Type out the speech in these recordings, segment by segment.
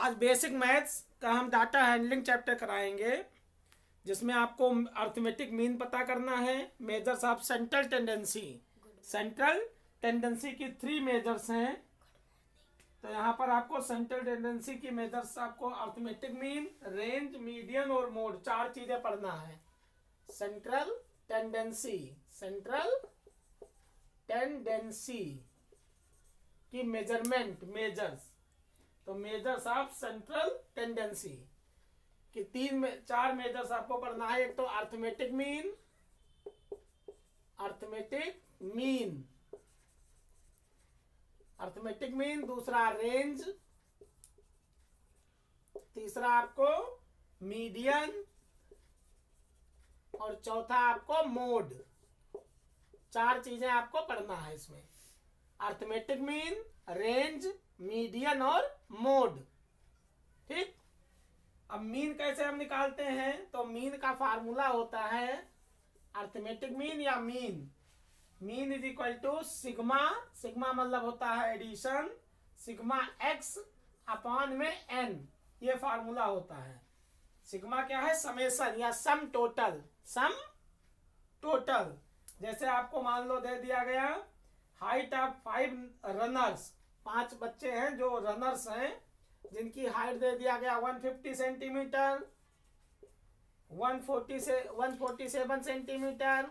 आज basic maths का हम डाटा हैंडलिंग चैप्टर कराएंगे, जिसमें आपको अर्थमेटिक मीन पता करना है, measures of central tendency. Central tendency की 3 मेजर्स हैं, तो यहाँ पर आपको सेंट्रल टेंडेंसी की मेजर्स, आपको अर्थमेटिक मीन, रेंज, मीडियन और मोड 4 चीजें पढ़ना है। सेंट्रल टेंडेंसी, सेंट्रल टेंडेंसी की मेजरमेंट, मेजर्स, तो मेजर्स ऑफ सेंट्रल टेंडेंसी कि 4 मेजर्स आपको पढ़ना है। एक तो arithmetic mean, arithmetic mean, arithmetic mean, दूसरा रेंज, तीसरा आपको मीडियन और चौथा आपको मोड। 4 चीजें आपको पढ़ना है इसमें, अर्थमेटिक मीन, रेंज, मीडियन और मोड। ठीक, अब मीन कैसे हम निकालते हैं, तो मीन का फार्मूला होता है अर्थमेटिक मीन या mean, mean is equal to sigma, sigma मतलब होता है एडिशन, सिग्मा एक्स अपॉन में एन, ये फार्मूला होता है। सिग्मा क्या है, समेशन या सम टोटल, सम टोटल। जैसे आपको मान लो दे दिया गया हाइट ऑफ 5 रनर्स, 5 बच्चे हैं जो रनर्स हैं, जिनकी हाइट दे दिया गया 150 सेंटीमीटर, 147 सेंटीमीटर,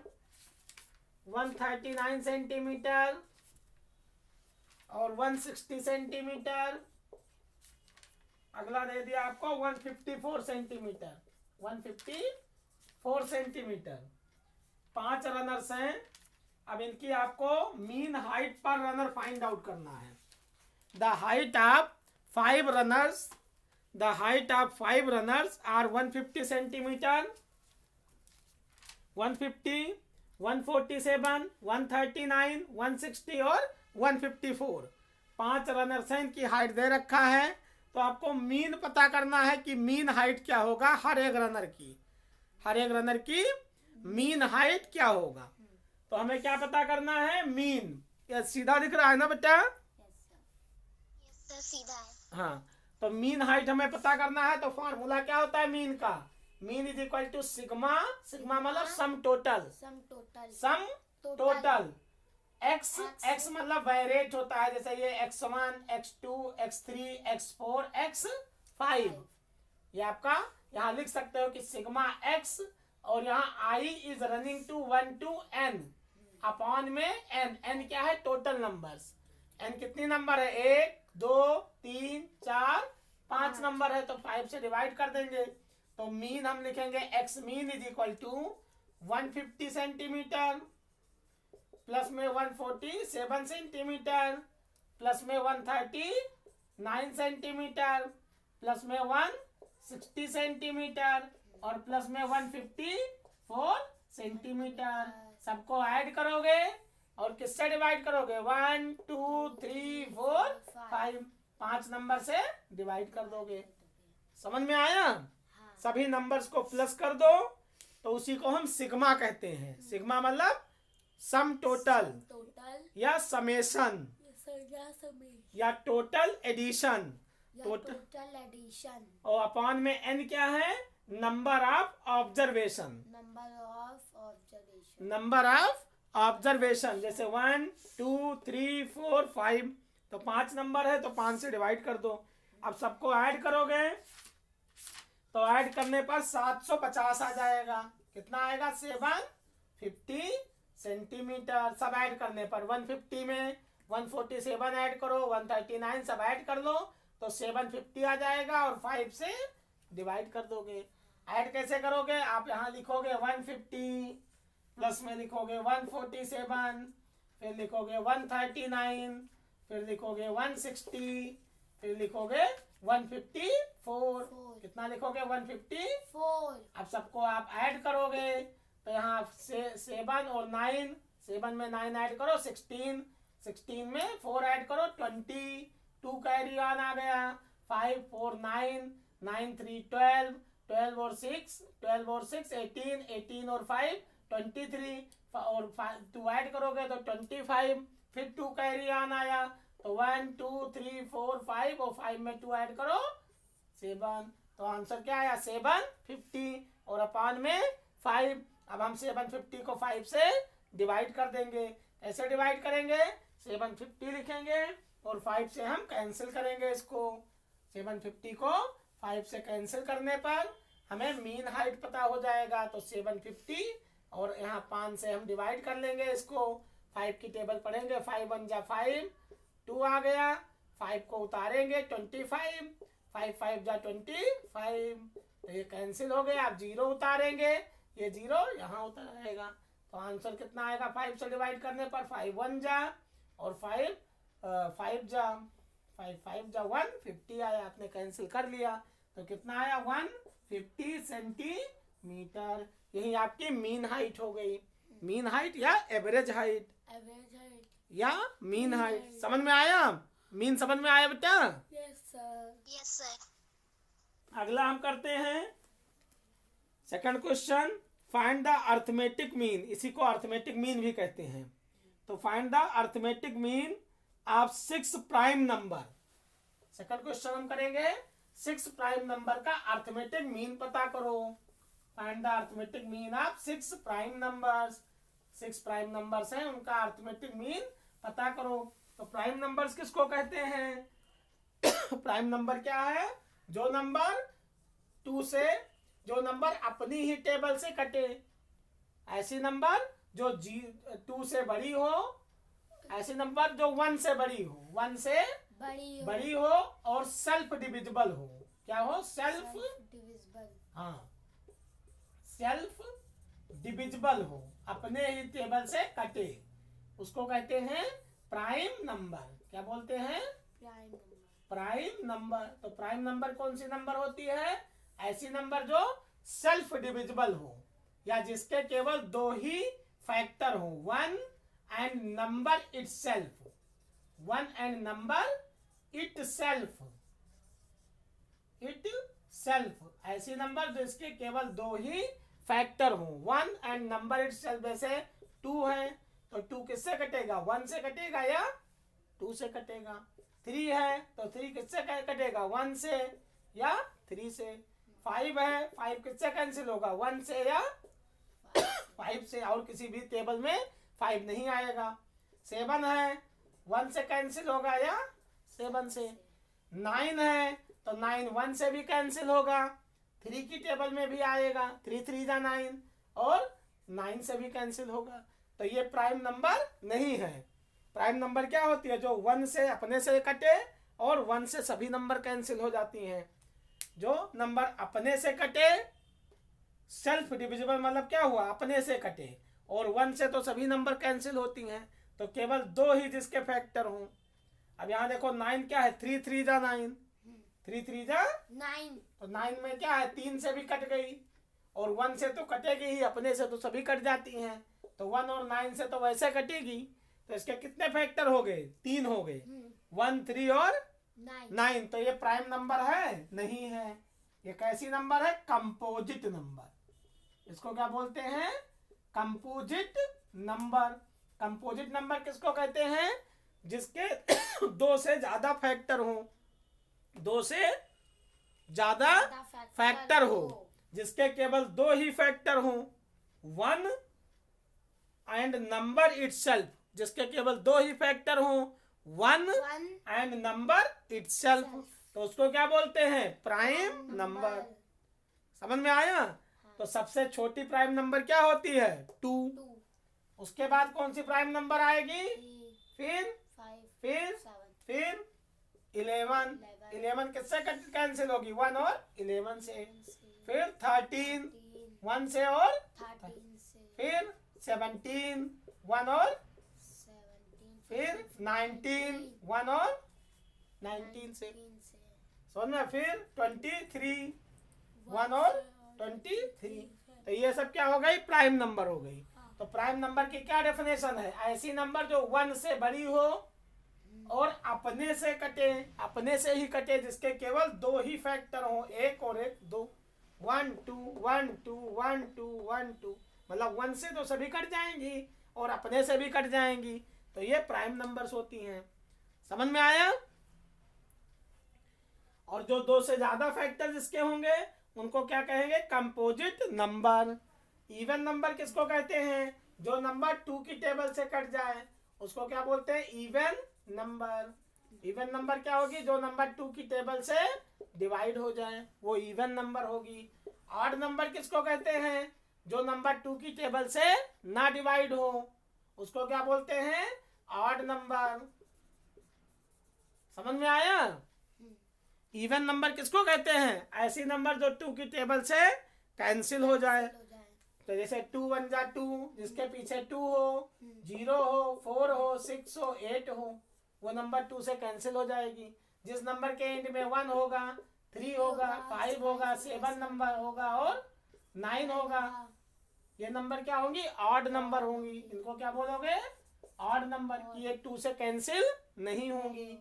139 सेंटीमीटर और 160 सेंटीमीटर। अगला दे दिया आपको 154 सेंटीमीटर, 154 सेंटीमीटर। 5 रनर्स हैं। अब इनकी आपको मीन हाइट पर रनर फाइंड आउट करना है। The height of 5 runners, the height of 5 runners are 150 centimetre, 150, 147, 139, 160 और 154। 5 रनर्स हैं, इनकी हाइट दे रखा है, तो आपको मीन पता करना है कि मीन हाइट क्या होगा हर एक रनर की, हर एक रनर की मीन हाइट क्या होगा। तो हमें क्या पता करना है, मीन। क्या सीधा दिख रहा है ना बेटा? सीधा है। हाँ, तो मीन हाइट हमें पता करना है, तो फॉर्मूला क्या होता है मीन का, mean is equal to sigma, sigma मतलब sum total, sum total, sum total, x, x मतलब वेरिएट होता है, जैसे ये x1, x2, x3, x4, x5। ये आपका यहाँ लिख सकते हो कि सिग्मा एक्स, और यहाँ i is running to 1 to n upon में n, n क्या है, टोटल नंबर्स। n कितनी नंबर है, 1, 2, 3, 4, 5 नंबर है, तो 5 से डिवाइड कर देंगे। तो मीन हम लिखेंगे x mean is equal to 150 centimetre plus में 147 सेंटीमीटर प्लस में 139 सेंटीमीटर प्लस में 160 सेंटीमीटर और प्लस में 154 सेंटीमीटर। सबको ऐड करोगे और किससे डिवाइड करोगे, 1, 2, 3, 4, 5, 5 नंबर से डिवाइड कर दोगे। समझ में आया? सभी नंबर्स को प्लस कर दो, तो उसी को हम सिग्मा कहते हैं। सिग्मा मतलब सम टोटल या समेशन या टोटल एडिशन, टोटल एडिशन, और अपॉन में n क्या है, number of observation, number of observation, number of observation. जैसे 1, 2, 3, 4, 5, तो 5 नंबर है, तो 5 से डिवाइड कर दो। अब सबको ऐड करोगे, तो ऐड करने पर 750 आ जाएगा। कितना आएगा, 750 सेंटीमीटर। सब ऐड करने पर 150 में 147 ऐड करो, 139 सब ऐड कर लो, तो 750 आ जाएगा, और 5 से डिवाइड कर दोगे। ऐड कैसे करोगे, आप यहाँ लिखोगे 150 प्लस में लिखोगे 147, फिर लिखोगे 139, फिर लिखोगे 160, फिर लिखोगे 154। कितना लिखोगे, 154। अब सबको आप ऐड करोगे, तो यहाँ 7 और 9, 7 में 9 ऐड करो 16, 16 में 4 ऐड करो 20, 2 कैरी ऑन आ गया, 5, 4, 9, 9, 3, 12, 12 और 6, 12 और 6, 18, 18 और 5, 23, और 2 ऐड करोगे तो 25, फिर 2 कैरी ऑन आया, तो 1, 2, 3, 4, 5 और 5 में 2 ऐड करो 7, तो आंसर क्या आया 750 और अपान में 5। अब हम 750 को 5 से डिवाइड कर देंगे। ऐसे डिवाइड करेंगे 750 लिखेंगे और 5 से हम कैंसिल करेंगे इसको। 750 को 5 से कैंसिल करने पर हमें मीन हाइट पता हो जाएगा। तो 750 और यहाँ 5 से हम डिवाइड कर लेंगे इसको। 5 की टेबल पढ़ेंगे, 5 1 जा 5, 2 आ गया। 5 को उतारेंगे 25, 5 5 जा 25, तो ये कैंसिल हो गया। आप 0 उतारेंगे, ये 0 यहाँ उतर आएगा। तो आंसर कितना आएगा 5 से डिवाइड करने पर? 5 1 जा और 5 5 जा 150 आया। आपने कैंसिल कर लिया तो कितना आया 150 सेंटीमीटर। यही आपकी मीन हाइट हो गई। मीन हाइट या एवरेज हाइट या मीन हाइट। समझ में आया? मीन समझ में आया बेटा? Yes sir. अगला हम करते हैं second question. Find the arithmetic mean. इसी को अर्थमेटिक मीन भी कहते हैं। तो find the arithmetic mean of 6 prime number. Second question हम करेंगे 6 प्राइम नंबर का अर्थमेटिक मीन पता करो। Find the arithmetic mean of 6 prime numbers. 6 prime numbers हैं, उनका अर्थमेटिक मीन पता करो। तो प्राइम नंबर्स किसको कहते हैं? प्राइम नंबर क्या है? जो नंबर अपनी ही टेबल से कटे। ऐसी नंबर जो 2 से बड़ी हो, ऐसी नंबर जो 1 से बड़ी हो, 1 से बड़ी हो और सेल्फ डिविजिबल हो। क्या हो? Self divisible. हाँ, सेल्फ डिविजिबल हो, अपने ही टेबल से कटे, उसको कहते हैं प्राइम नंबर। क्या बोलते हैं? Prime number. तो प्राइम नंबर कौन सी नंबर होती है? ऐसी नंबर जो सेल्फ डिविजिबल हो या जिसके केवल 2 ही फैक्टर हो, 1 and number itself. 1 and number itself. ऐसी नंबर जिसके केवल 2 ही फैक्टर हो, 1 एंड नंबर इटसेल्फ। जैसे 2 है तो 2 किससे कटेगा? 1 से कटेगा या 2 से कटेगा। 3 है तो 3 किससे कटेगा? 1 से या 3 से। 5 है, 5 किससे कैंसिल होगा? 1 से या 5 से, और किसी भी टेबल में 5 नहीं आएगा। 7 है, 1 से कैंसिल होगा या 7 से। 9 है तो 9 1 से भी कैंसिल होगा। 3 की टेबल में भी आएगा, 3 3 जा 9 और 9 से भी कैंसिल होगा। तो ये प्राइम नंबर नहीं है। प्राइम नंबर क्या होती है? जो 1 से अपने से कटे और 1 से सभी नंबर कैंसिल हो जाती हैं। जो नंबर अपने से कटे, सेल्फ डिविजिबल मतलब क्या हुआ? अपने से कटे, और 1 से तो सभी नंबर कैंसिल होती हैं, तो केवल 2 ही जिसके फैक्टर हों। अब यहाँ देखो 9 क्या है? 3 3 जा 9, 3 3 जा 9। तो 9 में क्या है? 3 से भी कट गई और 1 से तो कटेगी ही, अपने से तो सभी कट जाती हैं। तो 1 और 9 से तो वैसे कटेगी। तो इसके कितने फैक्टर हो गए? 3 हो गए, 1 3 और 9। तो ये प्राइम नंबर है? नहीं है। ये कैसी नंबर है? Composite number. इसको क्या बोलते हैं? Composite number. कंपोजिट नंबर किसको कहते हैं? जिसके 2 से ज्यादा फैक्टर हो, 2 से ज्यादा फैक्टर हो, जिसके केवल 2 ही फैक्टर हो। 1 एंड नंबर इटसेल्फ, जिसके केवल 2 ही फैक्टर हो, 1 एंड नंबर इटसेल्फ, तो उसको क्या बोलते हैं? Prime number. समझ में आया? तो सबसे छोटी प्राइम नंबर क्या होती है? 2। उसके बाद कौन सी प्राइम नंबर आएगी? फिर 11। 11 किससे कैंसिल होगी? 1 और 11 से। फिर 13 1 से और 13 से। फिर 17 1 और फिर 19 1 और 19 से। समझ में? फिर 23 1 और 23। तो ये सब क्या हो गई? प्राइम नंबर हो गई। तो प्राइम नंबर की क्या डेफिनेशन है? ऐसी नंबर जो 1 से बड़ी हो और अपने से कटे, अपने से ही कटे, जिसके केवल 2 ही फैक्टर हो, 1 और 1 2, 1 2 1 2 1 2 1 2, मतलब 1 से तो सभी कट जाएंगी और अपने से भी कट जाएंगी। तो ये प्राइम नंबर्स होती हैं। समझ में आया? और जो दो से ज्यादा फैक्टर जिसके होंगे उनको क्या कहेंगे, कंपोजिट नंबर। इवन नंबर किसको कहते हैं, जो नंबर 2 की टेबल से कट जाए उसको क्या बोलते हैं, इवन नंबर। इवन नंबर क्या होगी, जो नंबर 2 की टेबल से डिवाइड हो जाए वो इवन नंबर होगी। ऑड नंबर किसको कहते हैं, जो नंबर 2 की टेबल से ना डिवाइड हो उसको क्या बोलते हैं, ऑड नंबर। समझ में आया। इवन नंबर किसको कहते हैं, ऐसी नंबर जो 2 की टेबल से कैंसिल हो जाए। तो जैसे 2 1 जा 2, जिसके पीछे 2 हो, 0 हो, 4 हो, 6 हो, 8 हो, वो नंबर 2 से कैंसिल हो जाएगी। जिस नंबर के एंड में 1 होगा, 3 होगा, 5 होगा, 7 नंबर होगा और 9 होगा, ये नंबर क्या होंगी, ऑड नंबर होंगी। इनको क्या बोलोगे, ऑड नंबर। ये 2 से कैंसिल नहीं होंगी।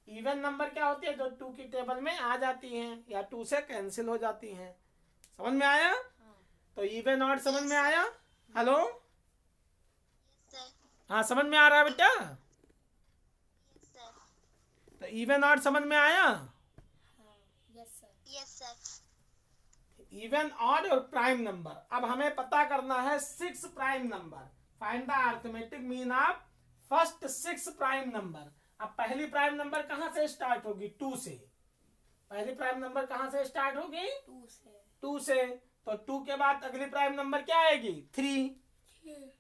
इवन नंबर क्या होती है, जो 2 की टेबल में आ जाती हैं या 2 से कैंसिल हो जाती हैं। समझ में आया। तो इवन ऑड समझ में आया। हेलो, हाँ समझ में आ रहा है बेटा। तो इवन ऑड समझ में आया। इवन ऑड और प्राइम नंबर। अब हमें पता करना है 6 prime number. Find the arithmetic mean of first 6 prime number. अब पहली प्राइम नंबर कहाँ से स्टार्ट होगी, 2 से। पहली प्राइम नंबर कहाँ से स्टार्ट होगी, 2 से। तो 2 के बाद अगली प्राइम नंबर क्या आएगी, 3।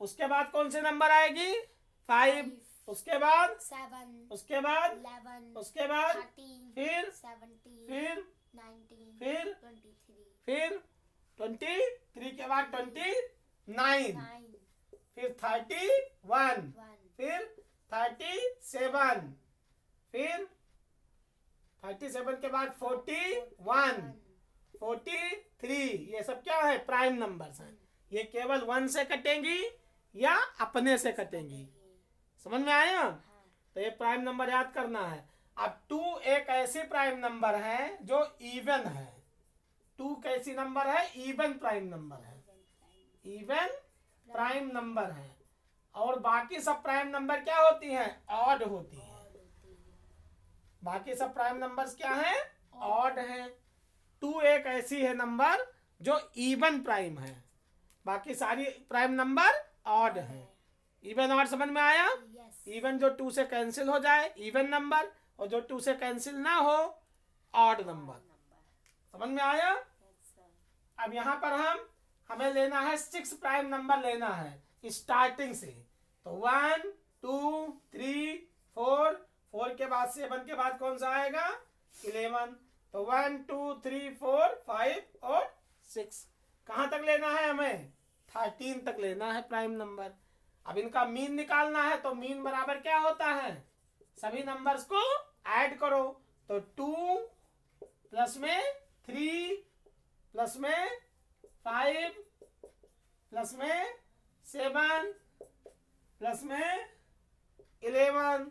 उसके बाद कौन से नंबर आएगी, 5। उसके बाद 7, उसके बाद 11, उसके बाद 13, फिर 17, फिर 19, फिर 23, फिर 23 के बाद 29, 9, फिर 31, 1, फिर 37, फिर 37 के बाद 41, 43। ये सब क्या है, प्राइम नंबर्स हैं। ये केवल 1 से कटेंगी या अपने से कटेंगी। समझ में आया। तो ये प्राइम नंबर याद करना है। अब 2 एक ऐसी प्राइम नंबर है जो इवन है। 2 कैसी नंबर है, इवन प्राइम नंबर है, इवन प्राइम नंबर है। और बाकी सब प्राइम नंबर क्या होती हैं, ऑड होती हैं। बाकी सब प्राइम नंबर्स क्या हैं, ऑड हैं। 2 एक ऐसी है नंबर जो इवन प्राइम है, बाकी सारी प्राइम नंबर ऑड है। इवन ऑड समझ में आया। इवन जो 2 से कैंसिल हो जाए इवन नंबर, और जो 2 से कैंसिल ना हो ऑड नंबर। समझ में आया। अब यहाँ पर हमें लेना है 6 प्राइम नंबर लेना है स्टार्टिंग से। तो 1 2 3 4, 4 के बाद 7 के बाद कौन सा आएगा, 11। तो 1 2 3 4 5 और 6। कहाँ तक लेना है हमें, 13 तक लेना है प्राइम नंबर। अब इनका मीन निकालना है। तो मीन बराबर क्या होता है, सभी नंबर्स को ऐड करो। तो 2 प्लस में 3 प्लस में 5 प्लस में 7 प्लस में 11।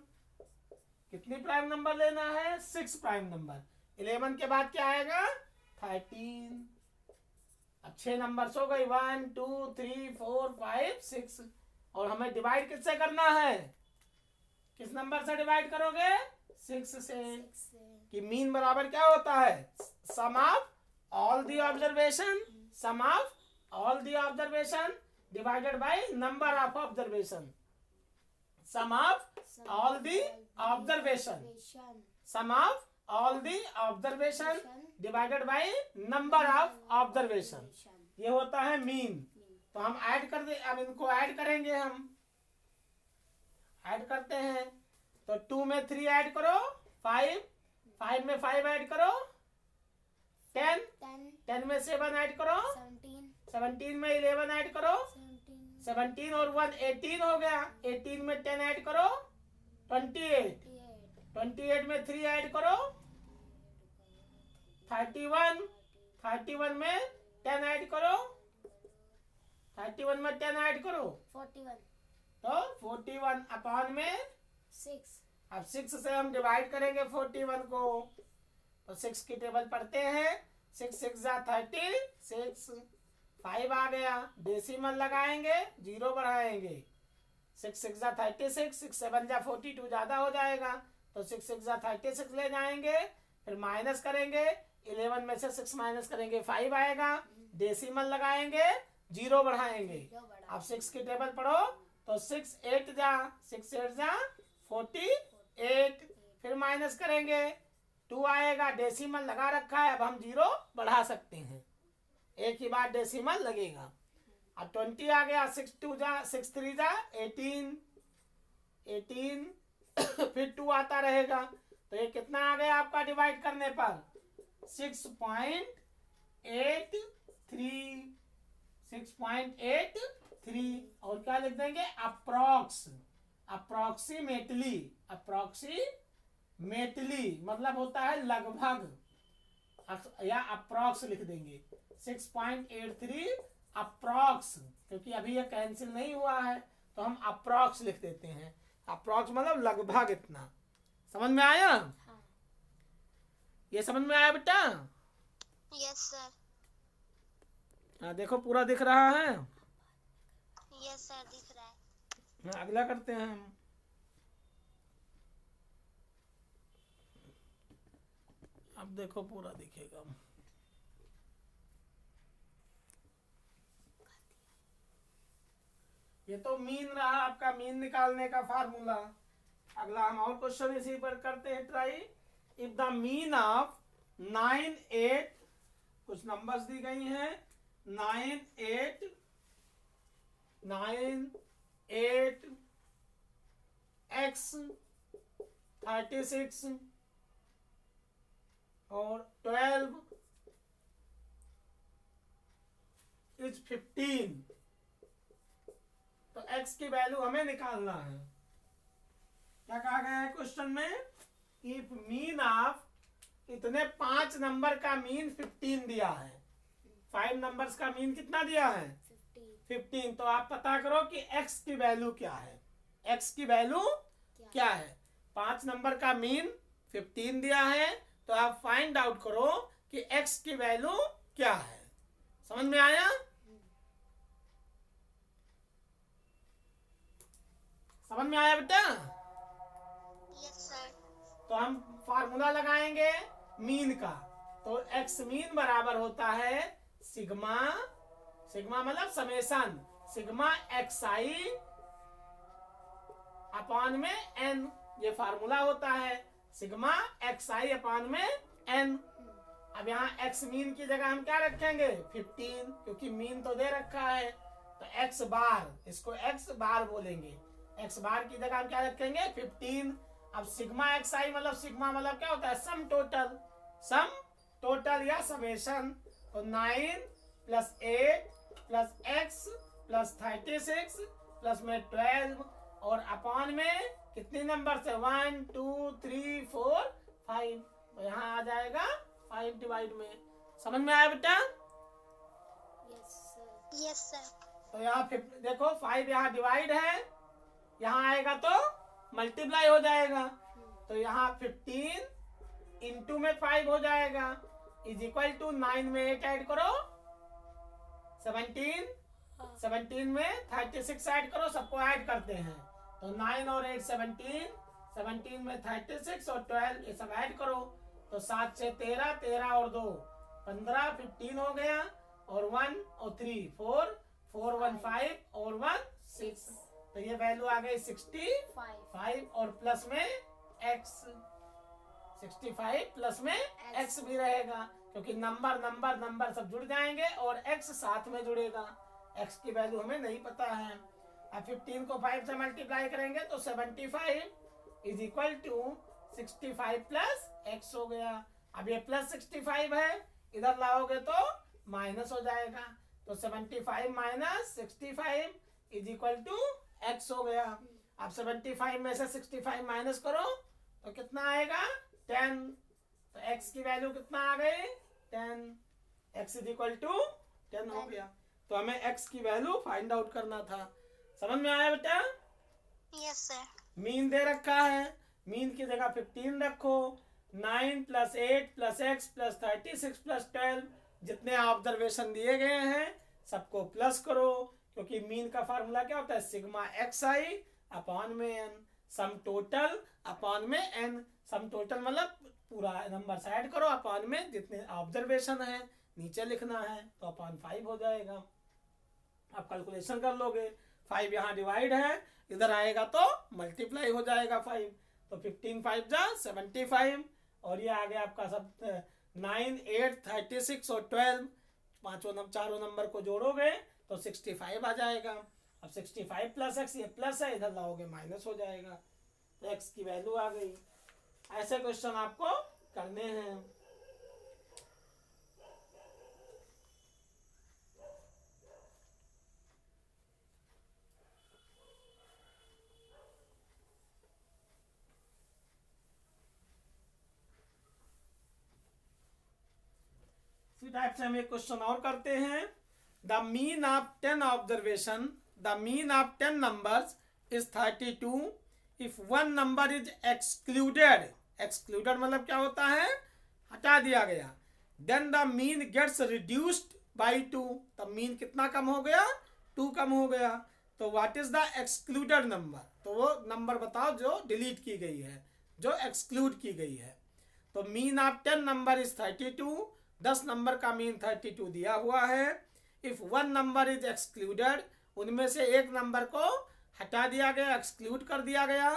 कितनी प्राइम नंबर लेना है, 6 प्राइम नंबर। 11 के बाद क्या आएगा, 13। अब 6 नंबर हो गई, 1 2 3 4 5 6। और हमें डिवाइड किससे करना है, किस नंबर से डिवाइड करोगे, 6 से। कि मीन बराबर क्या होता है, sum of all the observation, sum of all the observation divided by number of observation. Sum of all the observation, sum of all the observation divided by number of observation, ये होता है mean. तो हम add कर दे, अब इनको add करेंगे, हम ऐड करते हैं। तो 2 में 3 ऐड करो 5, 5 में 5 ऐड करो 10, 10 में 7 ऐड करो 17 में 11 ऐड करो 17 और 1 18 हो गया। 18 में 10 ऐड करो 28, 28 में 3 ऐड करो 31, 31 में 10 ऐड करो 31 में 10 ऐड करो 41, तो 41 अपॉन में 6, अब 6 से हम डिवाइड करेंगे 41 को। तो 6 की टेबल पढ़ते हैं, 6 6 जा 36, 5 आ गया, डेसिमल लगाएंगे 0 बढ़ाएंगे, 6 6 जा 36, 6 7 जा 42 ज्यादा हो जाएगा, तो 6 6 जा 36 ले जाएंगे, फिर माइनस करेंगे, 11 में से 6 माइनस करेंगे 5 आएगा, डेसिमल लगाएंगे, 0 बढ़ाएंगे। अब 6 की टेबल पढ़ो तो 6 8 जा 48, फिर माइनस करेंगे 2 आएगा, डेसिमल लगा रखा है, अब हम 0 बढ़ा सकते हैं, एक ही बार डेसिमल लगेगा। अब 20 आ गया, 6 2 जा 6 3 जा 18 फिर 2 आता रहेगा, तो ये कितना आ गया आपका डिवाइड करने पर 6.83 और क्या लिख देंगे अप्रोक्सीमेटली मतलब होता है लगभग, या अप्रोक्स लिख देंगे 6.83 अप्रोक्स, क्योंकि अभी ये कैंसिल नहीं हुआ है तो हम अप्रोक्स लिख देते हैं। अप्रोक्स मतलब लगभग इतना। समझ में आया? हाँ। ये समझ में आया बेटा? Yes sir. हाँ देखो पूरा दिख रहा है। यस सर दिख रहा है। हाँ, अगला करते हैं हम। अब देखो पूरा दिखेगा। ये तो मीन रहा आपका, मीन निकालने का फार्मूला। अगला हम और क्वेश्चन इसी पर करते हैं try. If the mean of 9 8 कुछ नंबर्स दी गई हैं 9 8 x 36 और 12 इज 15, तो x की वैल्यू हमें निकालना है। क्या कहा गया है क्वेश्चन में? इफ मीन ऑफ इतने 5 नंबर का मीन 15 दिया है, 5 नंबर्स का मीन कितना दिया है 15, तो आप पता करो कि x की वैल्यू क्या है। x की वैल्यू क्या है? 5 नंबर का मीन 15 दिया है, तो आप फाइंड आउट करो कि x की वैल्यू क्या है। समझ में आया? समझ में आया बेटा? Yes sir. तो हम फार्मूला लगाएंगे मीन का, तो x मीन बराबर होता है सिग्मा मतलब समेशन सिग्मा xi अपान में n, ये फार्मूला होता है सिग्मा xi अपान में n। अब यहाँ x मीन की जगह हम क्या रखेंगे 15, क्योंकि मीन तो दे रखा है, तो x बार, इसको x बार बोलेंगे, x बार की जगह हम क्या रखेंगे 15। अब सिग्मा xi मतलब क्या होता है सम टोटल या समेशन, तो 9 plus 8 plus x plus 36 plus में 12 और अपान में कितने नंबर से 1 2 3 4 5, तो यहाँ आ जाएगा 5 डिवाइड में। समझ में आया बेटा? Yes sir. तो यहाँ देखो 5 यहाँ डिवाइड है, यहाँ आएगा तो मल्टीप्लाई हो जाएगा, तो यहाँ 15 इंटू में 5 हो जाएगा इज इक्वल टू 9 में 8 ऐड करो 17 में 36 ऐड करो, सबको ऐड करते हैं, तो 9 और 8 17 में 36 और 12 ये सब ऐड करो, तो 7 से 13 और 2 15 15 हो गया, और 1 और 3 4 1 5 और 1 6, तो ये वैल्यू आ गई 65 और प्लस में x, 65 प्लस में x भी रहेगा, क्योंकि नंबर सब जुड़ जाएंगे और x साथ में जुड़ेगा। x की वैल्यू हमें नहीं पता है। अब 15 को 5 से मल्टीप्लाई करेंगे तो 75 is equal to 65 plus x हो गया। अब ये प्लस 65 है, इधर लाओगे तो माइनस हो जाएगा, तो 75 minus 65 is equal to x हो गया। अब 75 में से 65 माइनस करो तो कितना आएगा 10, तो x की वैल्यू कितना आ गई 10, x इज इक्वल टू 10 हो गया। तो हमें x की वैल्यू फाइंड आउट करना था। समझ में आया बेटा? Yes sir. मीन दे रखा है, मीन की जगह 15 रखो, 9 plus 8 plus x plus 36 plus 12 जितने ऑब्जर्वेशन दिए गए हैं सबको प्लस करो, क्योंकि मीन का फार्मूला क्या होता है सिग्मा xi अपॉन में n, सम टोटल अपॉन में n, सम टोटल मतलब पूरा नंबर ऐड करो, अपॉन में जितने ऑब्जर्वेशन है नीचे लिखना है, तो अपॉन 5 हो जाएगा। आप कैलकुलेशन कर लोगे, 5 यहाँ डिवाइड है, इधर आएगा तो मल्टीप्लाई हो जाएगा 5, तो 15 5 जा 75, और ये आ गया आपका सब 9 8 36 और 12, चारों नंबर को जोड़ोगे तो 65 आ जाएगा। अब 65 प्लस एक्स, ये प्लस है, इधर लाओगे माइनस हो जाएगा, तो एक्स की वैल्यू आ गई। ऐसे क्वेश्चन आपको करने हैं। इसी टाइप से हम एक क्वेश्चन और करते हैं। The mean of 10 observation, the mean of 10 numbers is 32 if one number is excluded. Excluded मतलब क्या होता है, हटा दिया गया। Then the mean gets reduced by 2, तब मीन कितना कम हो गया, 2 कम हो गया। तो what is the excluded number, तो वो नंबर बताओ जो डिलीट की गई है, जो एक्सक्लूड की गई है। तो mean of 10 number is 32, 10 number का मीन 32 दिया हुआ है। If one number is excluded, उनमें से एक नंबर को हटा दिया गया, एक्सक्लूड कर दिया गया,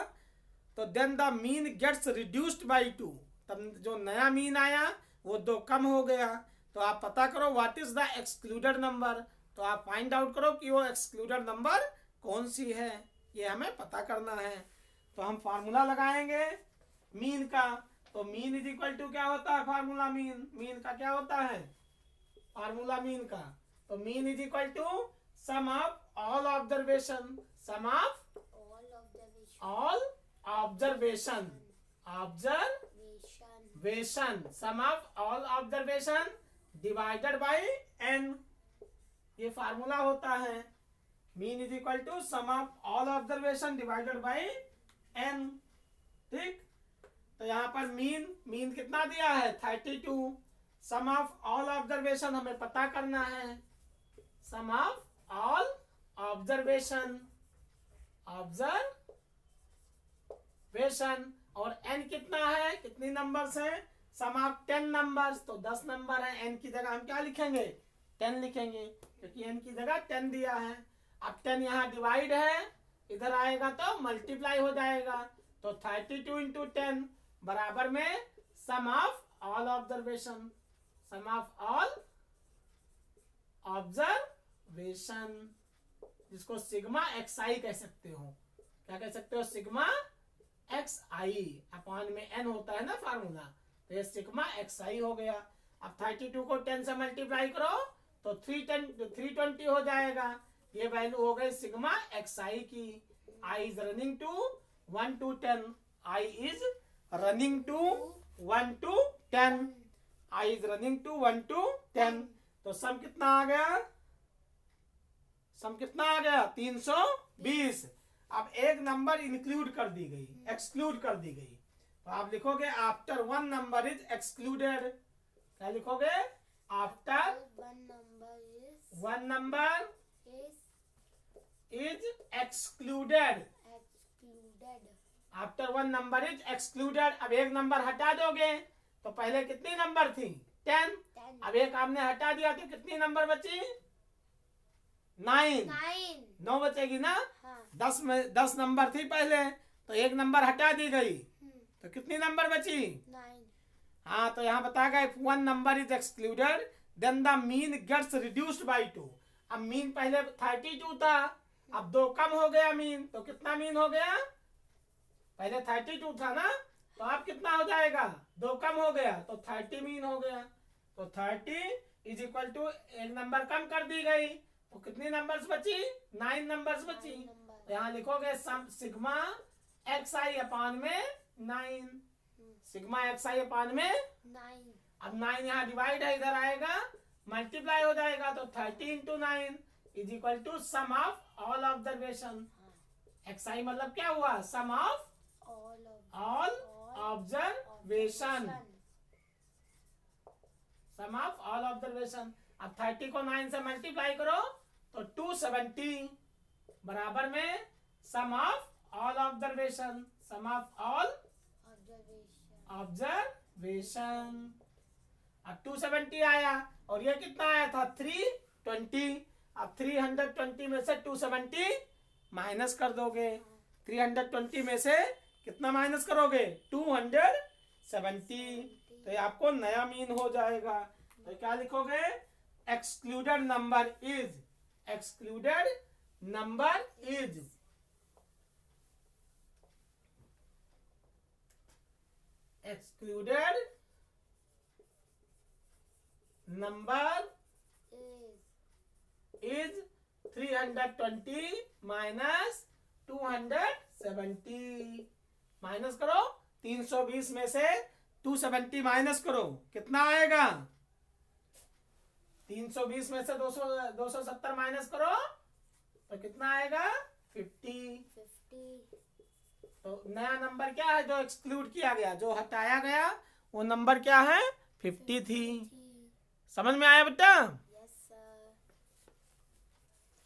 तो then the mean gets reduced by 2, तब जो नया मीन आया वो 2 कम हो गया। तो आप पता करो what is the excluded number, तो आप फाइंड आउट करो कि वो एक्सक्लूडेड नंबर कौन सी है, ये हमें पता करना है। तो हम फार्मूला लगाएंगे मीन का। तो मीन इज इक्वल टू क्या होता है, फार्मूला मीन का क्या होता है, फार्मूला मीन का। तो mean is equal to sum of all observation, sum of all observation, observation, sum of all observation divided by n, ये फार्मूला होता है। Mean is equal to sum of all observation divided by n, ठीक। तो यहाँ पर mean कितना दिया है, 32। सम ऑफ ऑल ऑब्जर्वेशन हमें पता करना है, सम ऑफ ऑल ऑब्जर्वेशन, और n कितना है, कितनी नंबर्स हैं, सम ऑफ 10 नंबर्स, तो 10 नंबर है। n की जगह हम क्या लिखेंगे, 10 लिखेंगे, क्योंकि n की जगह 10 दिया है। अब 10 यहाँ डिवाइड है, इधर आएगा तो मल्टीप्लाई हो जाएगा, तो 32 इंटू 10 बराबर में sum of all observation, sum of all observation, जिसको सिग्मा xi कह सकते हो। क्या कह सकते हो, सिग्मा xi, अपॉन में n होता है ना फार्मूला, तो ये सिग्मा xi हो गया। अब 32 को 10 से मल्टीप्लाई करो तो 320 हो जाएगा, ये वैल्यू हो गई सिग्मा xi की। i is running to 1 to 10, i is running to 1 to 10, i is running to 1 to 10। तो सम कितना आ गया, सम कितना आ गया, 320। अब एक नंबर इंक्लूड कर दी गई, एक्सक्लूड कर दी गई, तो आप लिखोगे after one number is excluded. क्या लिखोगे, after one number is excluded, after one number is excluded. अब एक नंबर हटा दोगे तो पहले कितनी नंबर थी, 10, अब एक आपने हटा दिया तो कितनी नंबर बची, 9 बचेगी ना। हाँ। 10 नंबर थी पहले, तो एक नंबर हटा दी गई तो कितनी नंबर बची, 9। हाँ, तो यहाँ बता गया one number is excluded then the mean gets reduced by 2। अब मीन पहले 32 था, अब 2 कम हो गया मीन, तो कितना मीन हो गया, पहले 32 था ना, तो अब कितना हो जाएगा, 2 कम हो गया तो 30 मीन हो गया। तो 30 इज इक्वल टू एक नंबर कम कर दी गई, तो कितनी नंबर्स बची, 9 नंबर्स बची। तो यहाँ लिखोगे सम सिग्मा xi अपान में 9, सिग्मा xi अपान में 9। अब 9 यहाँ डिवाइड है, इधर आएगा मल्टीप्लाई हो जाएगा, तो 30 into 9 is equal to sum of all observation. xi मतलब क्या हुआ, sum of all observation, sum of all observation. अब 30 को 9 से मल्टीप्लाई करो तो 270 बराबर में sum of all observation, sum of all observation. अब 270 आया और ये कितना आया था 320। अब 320 में से 270 माइनस कर दोगे। 320 में से कितना माइनस करोगे 270। तो ये आपको नया मीन हो जाएगा। तो क्या लिखोगे excluded number is, excluded number is, excluded number is is 320 minus 270। Minus करो 320 में से 270 माइनस करो, कितना आएगा 320 में से 270 माइनस करो तो कितना आएगा 50। 50 तो नया नंबर क्या है जो एक्सक्लूड किया गया, जो हटाया गया वो नंबर क्या है 50 थी। समझ में आया बेटा? yes sir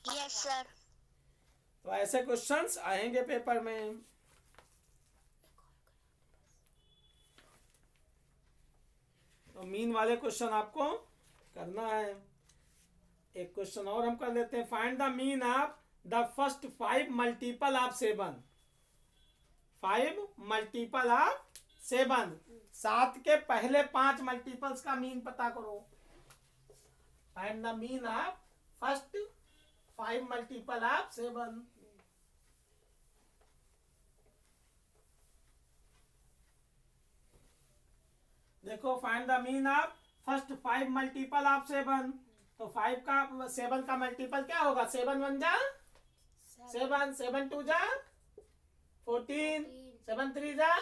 yes sir. तो ऐसे क्वेश्चंस आएंगे पेपर में। तो मीन वाले क्वेश्चन आपको करना है। एक क्वेश्चन और हम कर लेते हैं। Find the mean of the first 5 multiple of 7। 5 multiple of 7, 7 के पहले 5 मल्टीपल्स का मीन पता करो। Find the mean of first 5 multiple of 7। देखो find the mean of first 5 multiple of 7। तो 5 का 7 का मल्टीपल क्या होगा 7 1 जा 7, 7 2 जा 14, 7 3 जा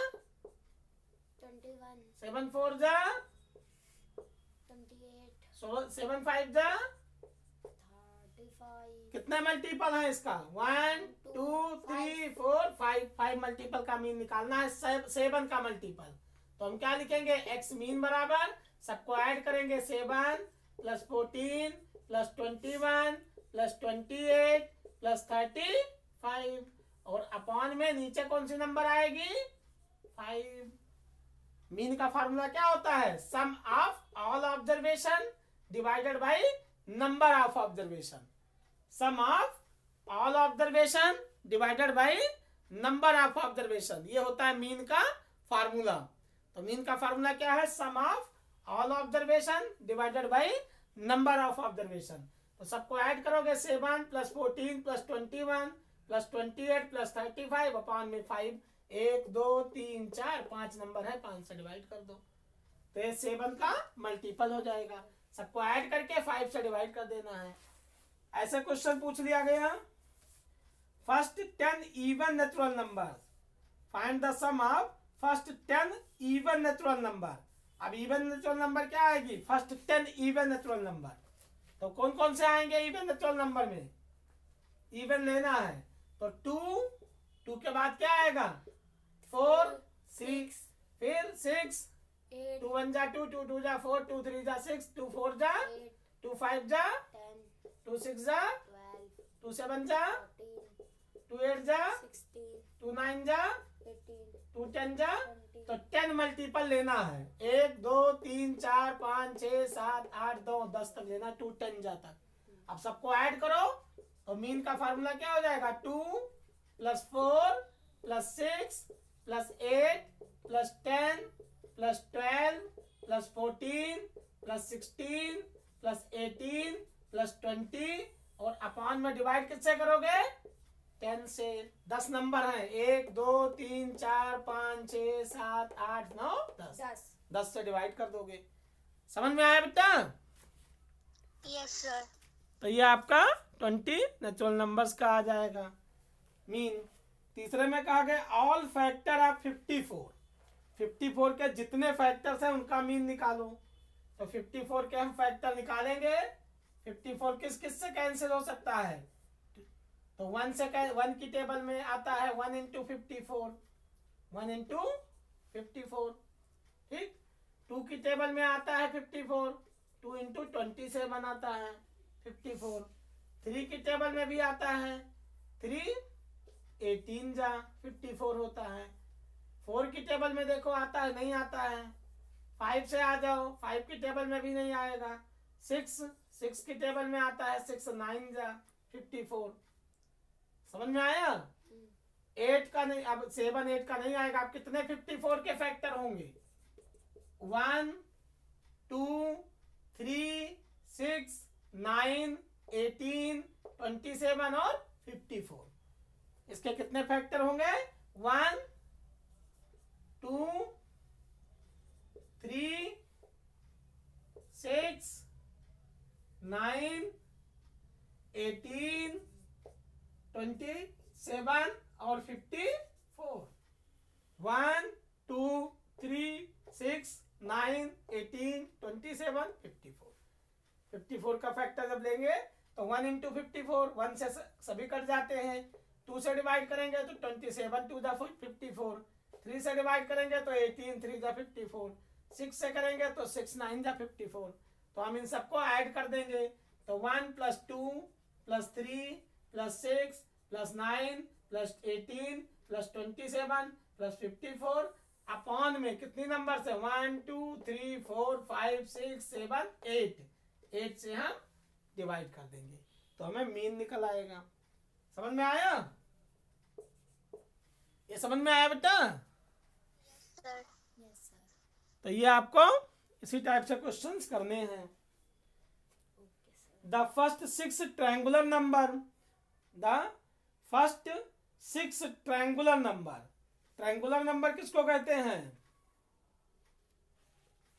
21 7 4 जा 28 7 5 जा। 35 कितने मल्टीपल है इसका 1 2 3 4 5। 5 मल्टीपल का मीन निकालना है 7 का मल्टीपल। तो हम क्या लिखेंगे एक्स मीन बराबर सबको ऐड करेंगे 7 प्लस 14 प्लस 21 प्लस 28 प्लस 35 और अपॉन में नीचे कौन सी नंबर आएगी 5। मीन का फार्मूला क्या होता है sum of all observation divided by number of observation. Sum of all observation divided by number of observation, ये होता है मीन का फार्मूला। तो मीन का फार्मूला क्या है sum of all observation divided by number of observation. तो सबको ऐड करोगे 7 plus 14 plus 21 plus 28 plus 35 upon में 5। 1 2 3 4 5 नंबर है, 5 से डिवाइड कर दो तो ये 7 का मल्टीपल हो जाएगा। सबको ऐड करके 5 से डिवाइड कर देना है। ऐसे क्वेश्चन पूछ लिया गया। First 10 even natural number, find the sum of first 10 even natural number. अब इवन नेचुरल नंबर क्या आएगी फर्स्ट 10 इवन नेचुरल नंबर। तो कौन कौन से आएंगे इवन नेचुरल नंबर में, इवन लेना है तो 2 के बाद क्या आएगा 4 6 फिर 6 8 2 1 जा 2 2 2 जा 4 2 3 जा 6 2 4 जा 8 2 5 जा 10 2 6 जा 12 2 7 जा 14 2 8 जा 16 2 9 जा 18 2 10 जा। 20 तो 10 मल्टीपल लेना है 1 2 3 4 5 6 7 8 9 10 तक लेना 2 10 जा तक। अब सबको ऐड करो तो मीन का फार्मूला क्या हो जाएगा 2 plus 4 plus 6 plus 8 plus 10 plus 12 plus 14 plus 16 plus 18 plus 20 और अपॉन में डिवाइड किससे करोगे 10 से। 10 नंबर हैं 1 2 3 4 5 6 7 8 9 10। 10 से डिवाइड कर दोगे। समझ में आया बेटा? Yes sir. तो ये आपका 20 नेचुरल नंबर्स का आ जाएगा मीन। तीसरे में कहा गया ऑल फैक्टर ऑफ 54। 54 के जितने फैक्टर्स हैं उनका मीन निकालो। तो 54 के हम फैक्टर निकालेंगे। 54 किस किस से कैंसिल हो सकता है तो 1 की टेबल में आता है 1 इंटू 54 1 इंटू 54। ठीक 2 की टेबल में आता है 54 2 इंटू 27 आता है 54। 3 की टेबल में भी आता है 3 18 जा 54 होता है। 4 की टेबल में देखो आता है, नहीं आता है। 5 से आ जाओ, 5 की टेबल में भी नहीं आएगा। 6 की टेबल में आता है, 6 9 जा 54। समझ में आया? 8 का नहीं, अब 7 8 का नहीं आएगा। अब कितने 54 के फैक्टर होंगे? 1 2 3 6 9 18 27 और 54। इसके कितने फैक्टर होंगे? 1 2 3 6 9 18 27 और 54। 1 2 3 6 9 18 27 54। 54 का फैक्टर जब लेंगे तो 1 इंटू 54, 1 से सभी कट जाते हैं। 2 से डिवाइड करेंगे तो 27 2 द 54। 3 से डिवाइड करेंगे तो 18 3 द 54। 6 से करेंगे तो 6 9 द 54। तो हम इन सबको ऐड कर देंगे तो 1 + 2 + 3 + 6 + 9 + 18 + 27 + 54 अपॉन में कितनी नंबर से? 1 2 3 4 5 6 7 8। 8 से हम डिवाइड कर देंगे तो हमें मीन निकल आएगा। समझ में आया? ये समझ में आया बेटा? Sir yes sir. तो ये आपको इसी टाइप से क्वेश्चंस करने हैं। Okay sir. The first 6 triangular number, the first 6 triangular number. Triangular number किसको कहते हैं?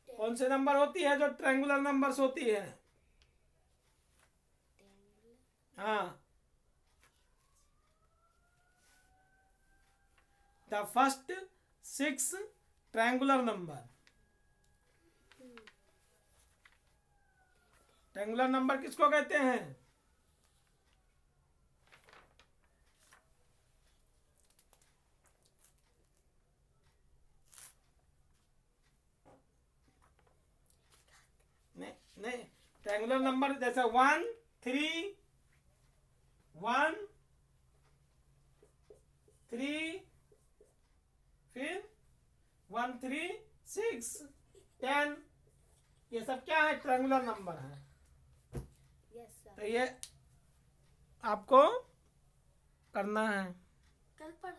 कौन से नंबर होती है जो ट्रायंगुलर नंबर्स होती है? हाँ, the first 6 triangular number. Triangular number किसको कहते हैं? नहीं, ट्रायंगुलर नंबर जैसे 1 3 1 3 फिर 1 3 6 10, ये सब क्या है? ट्रायंगुलर नंबर है। Yes sir. तो ये आपको करना है। कल पढ़ा